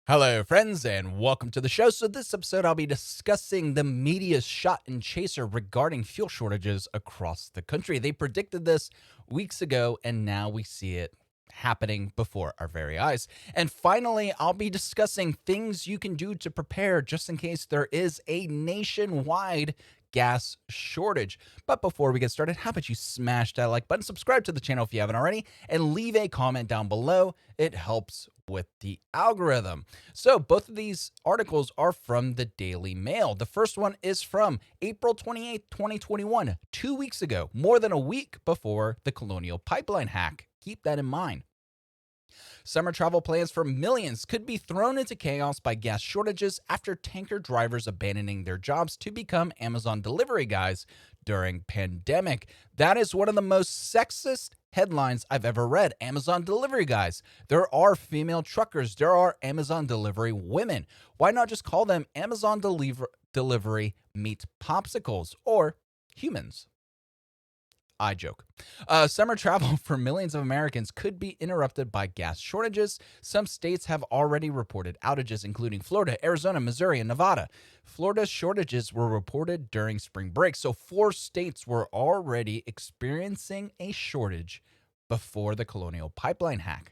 Hello, friends, and welcome to the show. So, this episode, I'll be discussing the media's shot and chaser regarding fuel shortages across the country. They predicted this weeks ago, and now we see it happening before our very eyes. And finally, I'll be discussing things you can do to prepare just in case there is a nationwide gas shortage. But before we get started, how about you smash that like button, subscribe to the channel if you haven't already, and leave a comment down below. It helps with the algorithm. So both of these articles are from the Daily Mail. The first one is from April 28th, 2021, 2 weeks ago, more than a week before the Colonial Pipeline hack. Keep that in mind. Summer travel plans for millions could be thrown into chaos by gas shortages after tanker drivers abandoning their jobs to become Amazon delivery guys during pandemic. That is one of the most sexist headlines I've ever read. Amazon delivery guys. There are female truckers. There are Amazon delivery women. Why not just call them Amazon delivery meet popsicles or humans? I joke. Summer travel for millions of Americans could be interrupted by gas shortages. Some states have already reported outages, including Florida, Arizona, Missouri, and Nevada. Florida's shortages were reported during spring break, so 4 states were already experiencing a shortage before the Colonial Pipeline hack.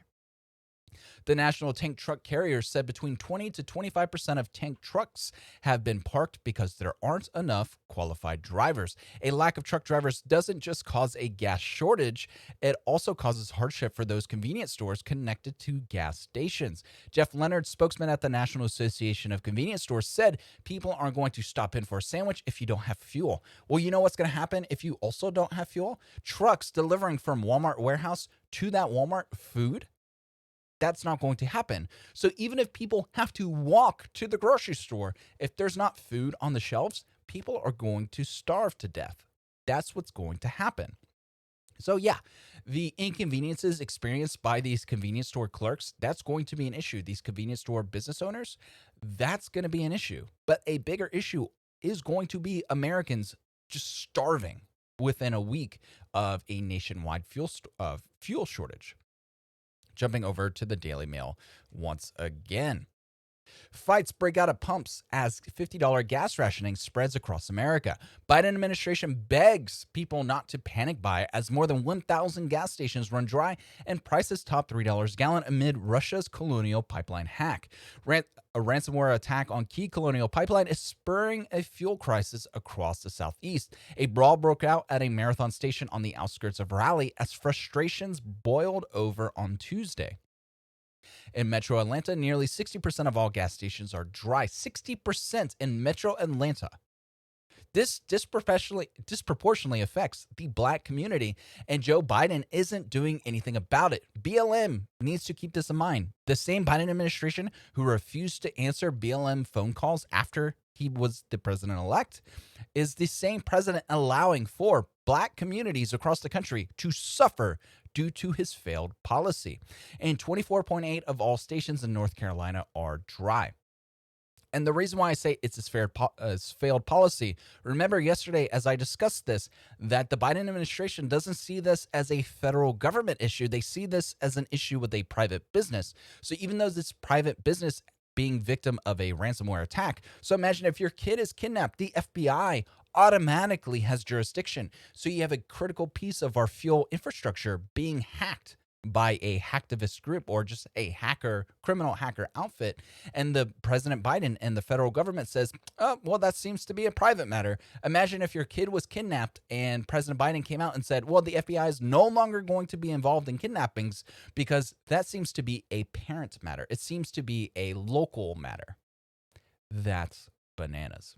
The National Tank Truck Carrier said between 20 to 25% of tank trucks have been parked because there aren't enough qualified drivers. A lack of truck drivers doesn't just cause a gas shortage, it also causes hardship for those convenience stores connected to gas stations. Jeff Leonard, spokesman at the National Association of Convenience Stores, said people aren't going to stop in for a sandwich if you don't have fuel. Well, you know what's going to happen if you also don't have fuel? Trucks delivering from Walmart warehouse to that Walmart food, that's not going to happen. So even if people have to walk to the grocery store, if there's not food on the shelves, people are going to starve to death. That's what's going to happen. So yeah, the inconveniences experienced by these convenience store clerks, that's going to be an issue. These convenience store business owners, that's going to be an issue. But a bigger issue is going to be Americans just starving within a week of a nationwide fuel shortage. Jumping over to the Daily Mail once again. Fights break out at pumps as $50 gas rationing spreads across America. Biden administration begs people not to panic buy as more than 1,000 gas stations run dry and prices top $3 a gallon amid Russia's Colonial Pipeline hack. A ransomware attack on key Colonial Pipeline is spurring a fuel crisis across the Southeast. A brawl broke out at a marathon station on the outskirts of Raleigh as frustrations boiled over on Tuesday. In Metro Atlanta, nearly 60% of all gas stations are dry. 60% in Metro Atlanta. This disproportionately affects the black community, and Joe Biden isn't doing anything about it. BLM needs to keep this in mind. The same Biden administration who refused to answer BLM phone calls after he was the president-elect is the same president allowing for black communities across the country to suffer due to his failed policy. And 24.8 of all stations in North Carolina are dry. And the reason why I say it's his failed policy, remember yesterday as I discussed this, that the Biden administration doesn't see this as a federal government issue. They see this as an issue with a private business. So even though this private business being victim of a ransomware attack, so imagine if your kid is kidnapped, the FBI automatically has jurisdiction. So you have a critical piece of our fuel infrastructure being hacked by a hacktivist group or just a criminal hacker outfit. And the President Biden and the federal government says, oh, well, that seems to be a private matter. Imagine if your kid was kidnapped and President Biden came out and said, well, the FBI is no longer going to be involved in kidnappings because that seems to be a parent matter. It seems to be a local matter. That's bananas.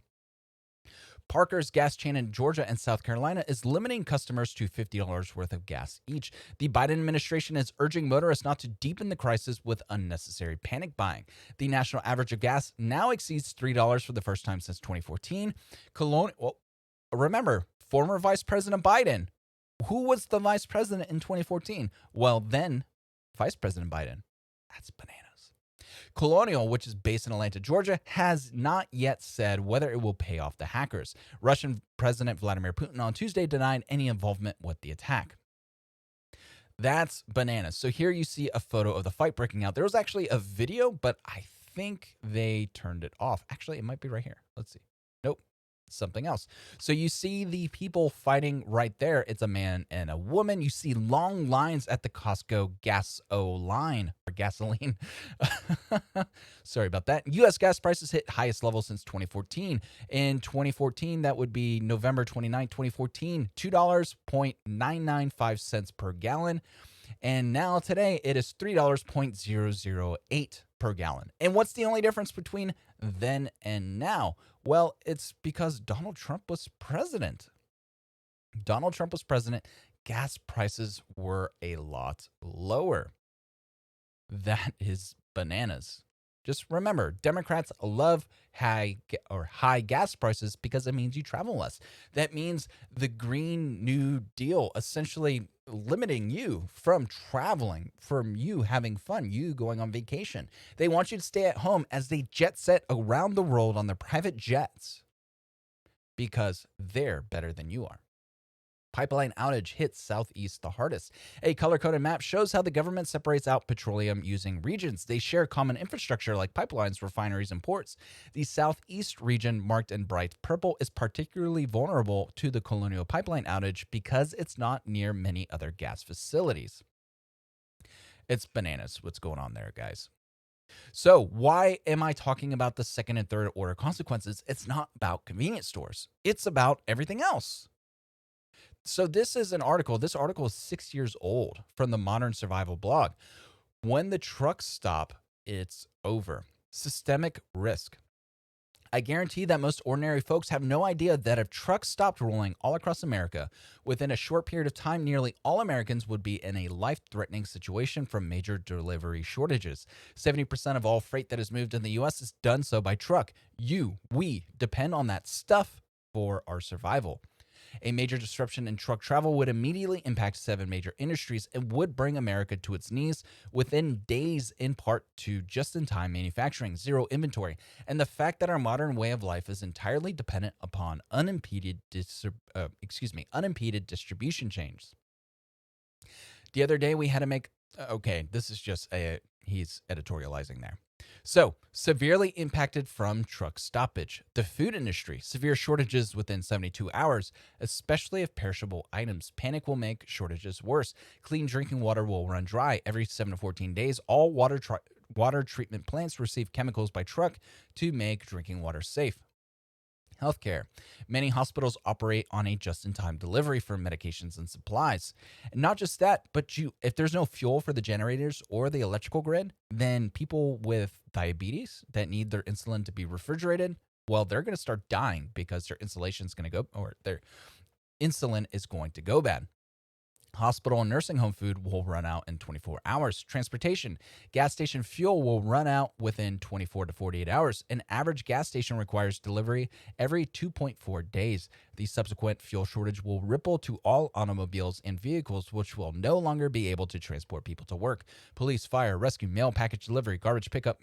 Parker's gas chain in Georgia and South Carolina is limiting customers to $50 worth of gas each. The Biden administration is urging motorists not to deepen the crisis with unnecessary panic buying. The national average of gas now exceeds $3 for the first time since 2014. Remember, former Vice President Biden. Who was the vice president in 2014? Well, then Vice President Biden. That's bananas. Colonial, which is based in Atlanta, Georgia, has not yet said whether it will pay off the hackers. Russian President Vladimir Putin on Tuesday denied any involvement with the attack. That's bananas. So here you see a photo of the fight breaking out. There was actually a video, but I think they turned it off. Actually, it might be right here. Let's see. Nope, something else. So you see the people fighting right there. It's a man and a woman. You see long lines at the Costco line or gasoline. Sorry about that. U.S. gas prices hit highest level since 2014. In 2014, that would be November 29, 2014, $2.995 per gallon. And now today it is $3.008 per gallon. And what's the only difference between then and now? Well, it's because Donald Trump was president. Donald Trump was president. Gas prices were a lot lower. That is bananas. Just remember, Democrats love high gas prices because it means you travel less. That means the Green New Deal essentially limiting you from traveling, from you having fun, you going on vacation. They want you to stay at home as they jet set around the world on their private jets because they're better than you are. Pipeline outage hits Southeast the hardest. A color-coded map shows how the government separates out petroleum using regions. They share common infrastructure like pipelines, refineries, and ports. The Southeast region, marked in bright purple, is particularly vulnerable to the Colonial Pipeline outage because it's not near many other gas facilities. It's bananas what's going on there, guys. So why am I talking about the second and third order consequences? It's not about convenience stores. It's about everything else. So this is an article. This article is 6 years old from the Modern Survival blog. When the trucks stop, it's over. Systemic risk. I guarantee that most ordinary folks have no idea that if trucks stopped rolling all across America, within a short period of time, nearly all Americans would be in a life-threatening situation from major delivery shortages. 70% of all freight that is moved in the U.S. is done so by truck. We depend on that stuff for our survival. A major disruption in truck travel would immediately impact 7 major industries and would bring America to its knees within days, in part to just-in-time manufacturing, zero inventory, and the fact that our modern way of life is entirely dependent upon unimpeded distribution chains. The other day we had to make this is just he's editorializing there. So, severely impacted from truck stoppage. The food industry, severe shortages within 72 hours, especially of perishable items. Panic will make shortages worse. Clean drinking water will run dry every 7 to 14 days. All water treatment plants receive chemicals by truck to make drinking water safe. Healthcare. Many hospitals operate on a just-in-time delivery for medications and supplies. And not just that, but if there's no fuel for the generators or the electrical grid, then people with diabetes that need their insulin to be refrigerated, well, they're going to start dying because their insulation is going to go, or their insulin is going to go bad. Hospital and nursing home food will run out in 24 hours. Transportation. Gas station fuel will run out within 24 to 48 hours. An average gas station requires delivery every 2.4 days. The subsequent fuel shortage will ripple to all automobiles and vehicles, which will no longer be able to transport people to work. Police, fire, rescue, mail package delivery, garbage pickup,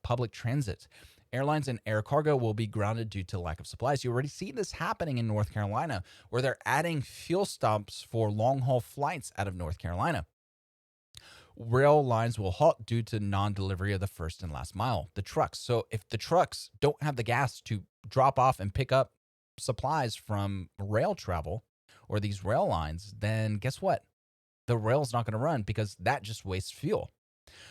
public transit. Airlines and air cargo will be grounded due to lack of supplies. You already see this happening in North Carolina, where they're adding fuel stops for long-haul flights out of North Carolina. Rail lines will halt due to non-delivery of the first and last mile, the trucks. So if the trucks don't have the gas to drop off and pick up supplies from rail travel or these rail lines, then guess what? The rail's not going to run because that just wastes fuel.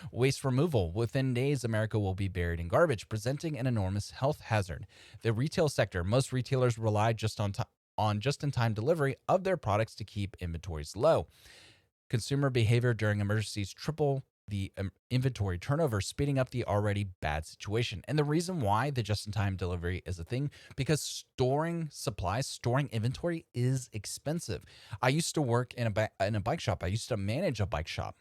Waste removal. Within days, America will be buried in garbage, presenting an enormous health hazard. The retail sector. Most retailers rely just on just-in-time delivery of their products to keep inventories low. Consumer behavior during emergencies triple the inventory turnover, speeding up the already bad situation. And the reason why the just-in-time delivery is a thing, because storing supplies, storing inventory is expensive. I used to work in a bike shop. I used to manage a bike shop.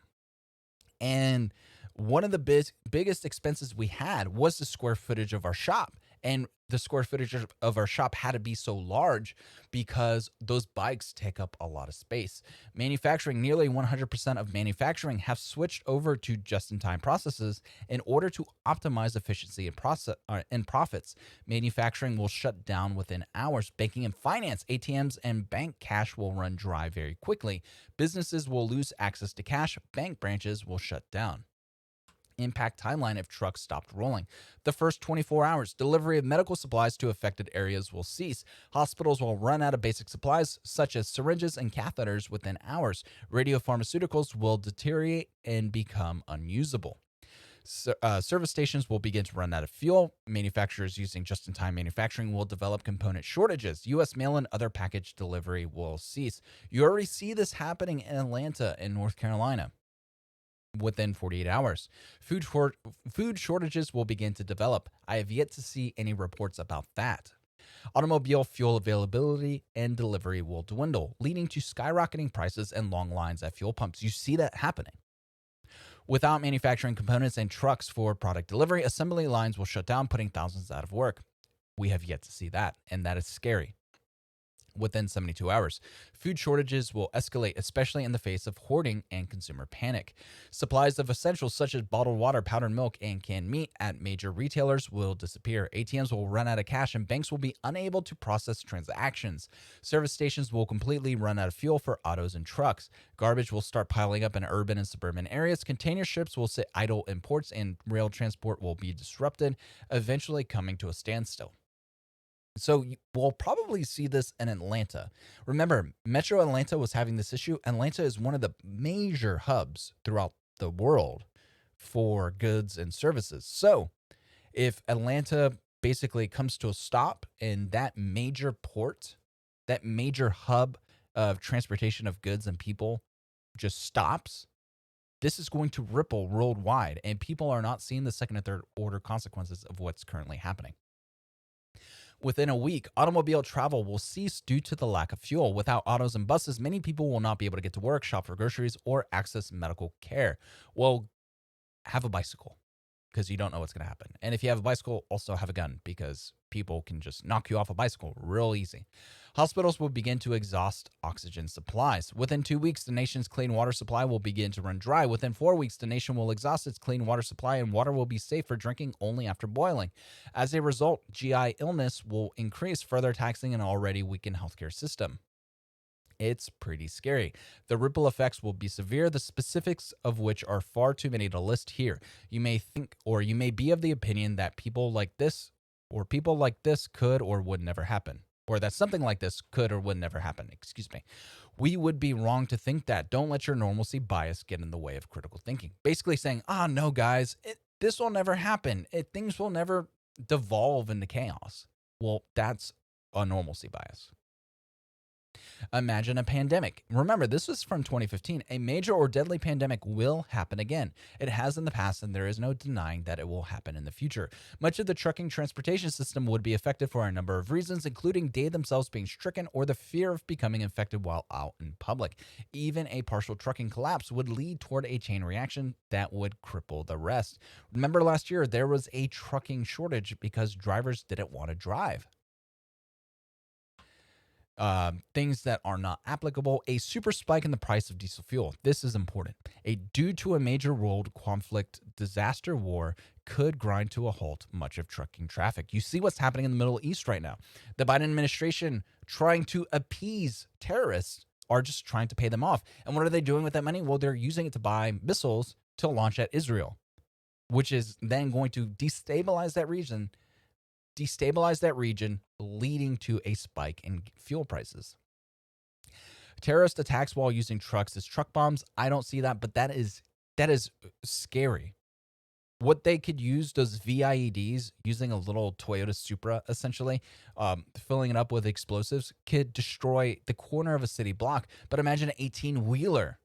And one of the biggest expenses we had was the square footage of our shop. And the square footage of our shop had to be so large because those bikes take up a lot of space. Manufacturing, nearly 100% of manufacturing have switched over to just-in-time processes in order to optimize efficiency and profits. Manufacturing will shut down within hours. Banking and finance, ATMs and bank cash will run dry very quickly. Businesses will lose access to cash. Bank branches will shut down. impact timeline if trucks stopped rolling. The first 24 hours, delivery of medical supplies to affected areas will cease. Hospitals will run out of basic supplies such as syringes and catheters within hours. Radiopharmaceuticals will deteriorate and become unusable. Service stations will begin to run out of fuel. Manufacturers using just-in-time manufacturing will develop component shortages. U.S. mail and other package delivery will cease. You already see this happening in Atlanta and North Carolina. Within 48 hours, food shortages will begin to develop. I have yet to see any reports about that. Automobile fuel availability and delivery will dwindle, leading to skyrocketing prices and long lines at fuel pumps. You see that happening. Without manufacturing components and trucks for product delivery, assembly lines will shut down, putting thousands out of work. We have yet to see that, and that is scary. Within 72 hours, food shortages will escalate, especially in the face of hoarding and consumer panic. Supplies of essentials such as bottled water, powdered milk, and canned meat at major retailers will disappear. ATMs will run out of cash, and banks will be unable to process transactions. Service stations will completely run out of fuel for autos and trucks. Garbage will start piling up in urban and suburban areas. Container ships will sit idle in ports, and rail transport will be disrupted, eventually coming to a standstill. So we'll probably see this in Atlanta. Remember, Metro Atlanta was having this issue. Atlanta is one of the major hubs throughout the world for goods and services. So if Atlanta basically comes to a stop in that major port, that major hub of transportation of goods and people just stops, this is going to ripple worldwide, and people are not seeing the second and third order consequences of what's currently happening. Within a week, automobile travel will cease due to the lack of fuel. Without autos and buses, many people will not be able to get to work, shop for groceries, or access medical care. Well, have a bicycle, because you don't know what's going to happen. And if you have a bicycle, also have a gun, because people can just knock you off a bicycle real easy. Hospitals will begin to exhaust oxygen supplies. Within 2 weeks, the nation's clean water supply will begin to run dry. Within 4 weeks, the nation will exhaust its clean water supply, and water will be safe for drinking only after boiling. As a result, GI illness will increase, further taxing an already weakened healthcare system. It's pretty scary. The ripple effects will be severe, the specifics of which are far too many to list here. You may think, or you may be of the opinion that people like this could or would never happen, or that something like this could or would never happen. Excuse me. We would be wrong to think that. Don't let your normalcy bias get in the way of critical thinking. Basically saying, no, guys, this will never happen. Things will never devolve into chaos. Well, that's a normalcy bias. Imagine a pandemic. Remember, this was from 2015. A major or deadly pandemic will happen again. It has in the past, and there is no denying that it will happen in the future. Much of the trucking transportation system would be affected for a number of reasons, including they themselves being stricken or the fear of becoming infected while out in public. Even a partial trucking collapse would lead toward a chain reaction that would cripple the rest. Remember last year, there was a trucking shortage because drivers didn't want to drive. Things that are not applicable, a super spike in the price of diesel fuel. This is important. Due to a major world conflict, disaster war could grind to a halt much of trucking traffic. You see what's happening in the Middle East right now. The Biden administration trying to appease terrorists are just trying to pay them off. And what are they doing with that money? Well, they're using it to buy missiles to launch at Israel, which is then going to destabilize that region, leading to a spike in fuel prices. Terrorist attacks while using trucks as truck bombs. I don't see that, but that is scary. What they could use, those VIEDs, using a little Toyota Supra, essentially, filling it up with explosives, could destroy the corner of a city block. But imagine an 18-wheeler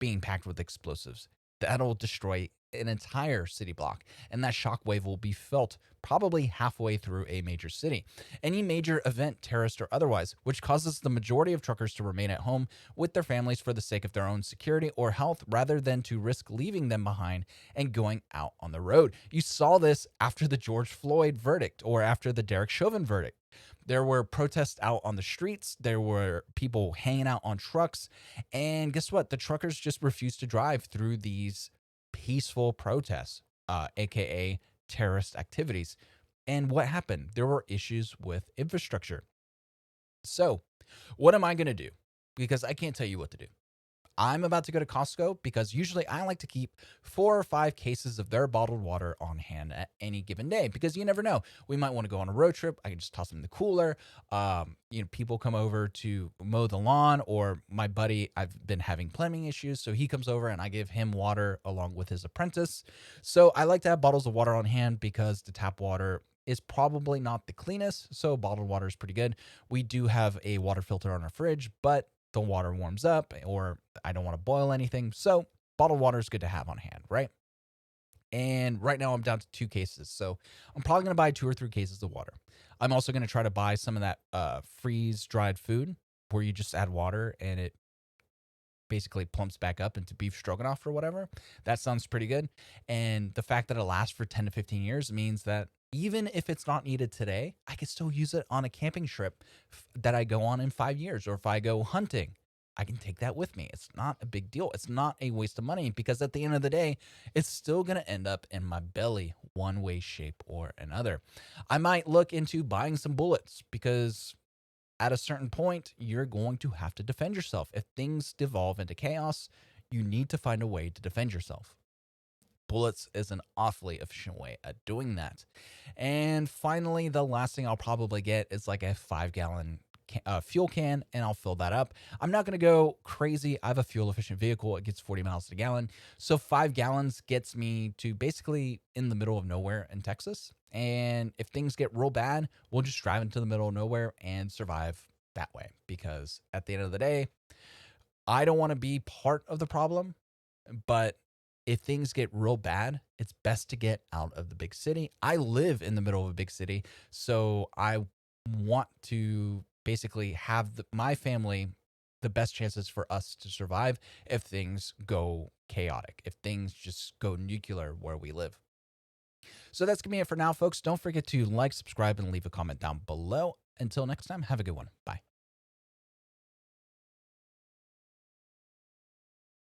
being packed with explosives. That'll destroy an entire city block, and that shockwave will be felt probably halfway through a major city. Any major event, terrorist or otherwise, which causes the majority of truckers to remain at home with their families for the sake of their own security or health, rather than to risk leaving them behind and going out on the road. You saw this after the George Floyd verdict, or after the Derek Chauvin verdict. There were protests out on the streets. There were people hanging out on trucks. And guess what? The truckers just refused to drive through these peaceful protests, aka terrorist activities. And what happened? There were issues with infrastructure. So what am I going to do? Because I can't tell you what to do. I'm about to go to Costco because usually I like to keep 4 or 5 cases of their bottled water on hand at any given day because you never know. We might want to go on a road trip. I can just toss them in the cooler. People come over to mow the lawn, or my buddy, I've been having plumbing issues, so he comes over and I give him water along with his apprentice. So I like to have bottles of water on hand because the tap water is probably not the cleanest, so bottled water is pretty good. We do have a water filter on our fridge, but the water warms up or I don't want to boil anything. So bottled water is good to have on hand, right? And right now I'm down to 2 cases. So I'm probably going to buy 2 or 3 cases of water. I'm also going to try to buy some of that freeze dried food where you just add water and it basically plumps back up into beef stroganoff or whatever. That sounds pretty good. And the fact that it lasts for 10 to 15 years means that even if it's not needed today, I could still use it on a camping trip that I go on in 5 years. Or if I go hunting, I can take that with me. It's not a big deal. It's not a waste of money because at the end of the day, it's still going to end up in my belly one way, shape, or another. I might look into buying some bullets because at a certain point, you're going to have to defend yourself. If things devolve into chaos, you need to find a way to defend yourself. Bullets is an awfully efficient way at doing that. And finally, the last thing I'll probably get is like a 5 gallon fuel can, and I'll fill that up. I'm not going to go crazy. I have a fuel efficient vehicle. It gets 40 miles a gallon. So 5 gallons gets me to basically in the middle of nowhere in Texas. And if things get real bad, we'll just drive into the middle of nowhere and survive that way. Because at the end of the day, I don't want to be part of the problem, but if things get real bad, it's best to get out of the big city. I live in the middle of a big city, so I want to basically have my family the best chances for us to survive if things go chaotic, if things just go nuclear where we live. So that's going to be it for now, folks. Don't forget to like, subscribe, and leave a comment down below. Until next time, have a good one. Bye.